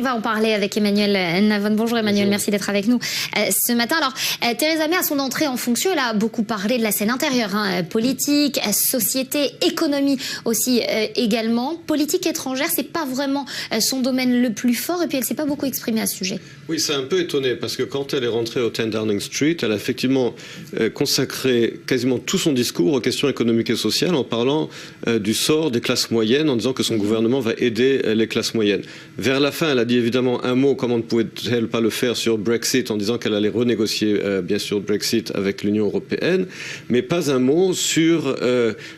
va en parler avec Emmanuel Navon. Bonjour Emmanuel, merci d'être avec nous ce matin. Alors, Theresa May, à son entrée en fonction, elle a beaucoup parlé de la scène intérieure, politique, société, économie aussi également. Politique étrangère, c'est pas vraiment son domaine le plus fort, et puis elle s'est pas beaucoup exprimée à ce sujet. Oui, c'est un peu étonné, parce que quand elle est rentrée au 10 Downing Street, elle a effectivement consacré quasiment tout son discours aux questions économiques et sociales, en parlant du sort des classes moyennes, en disant que son gouvernement va aider les classes moyennes. Vers la fin, elle a dit évidemment un mot, comment ne pouvait-elle pas le faire, sur Brexit, en disant qu'elle allait renégocier bien sûr Brexit avec l'Union européenne, mais pas un mot sur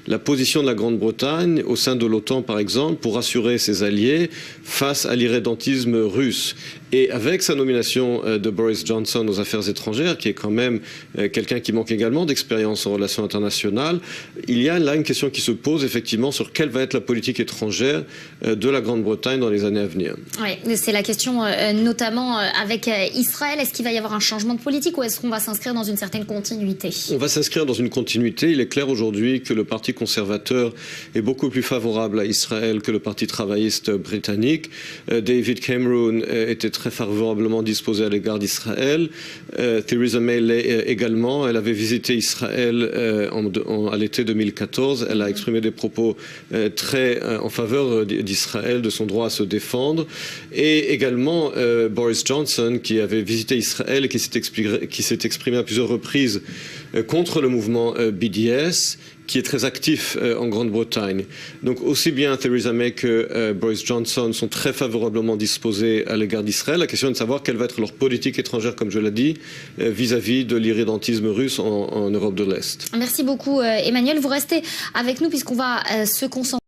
la position de la Grande-Bretagne au sein de l'OTAN, par exemple, pour assurer ses alliés face à l'irrédentisme russe. Et avec sa nomination de Boris Johnson aux affaires étrangères, qui est quand même quelqu'un qui manque également d'expérience en relations internationales, il y a là une question qui se pose effectivement sur quelle va être la politique étrangère de la Grande-Bretagne dans les années à venir. Oui, c'est la question notamment avec Israël. Est-ce qu'il va y avoir un changement de politique ou est-ce qu'on va s'inscrire dans une certaine continuité? On va s'inscrire dans une continuité. Il est clair aujourd'hui que le Parti conservateur est beaucoup plus favorable à Israël que le Parti travailliste britannique. David Cameron était très favorablement disposée à l'égard d'Israël. Theresa May l'est également. Elle avait visité Israël à l'été 2014. Elle a exprimé des propos très en faveur d'Israël, de son droit à se défendre. Et également Boris Johnson, qui avait visité Israël et qui s'est exprimé à plusieurs reprises contre le mouvement BDS, qui est très actif en Grande-Bretagne. Donc aussi bien Theresa May que Boris Johnson sont très favorablement disposés à l'égard d'Israël. La question est de savoir quelle va être leur politique étrangère, comme je l'ai dit, vis-à-vis de l'irrédentisme russe en Europe de l'Est. Merci beaucoup Emmanuel. Vous restez avec nous puisqu'on va se concentrer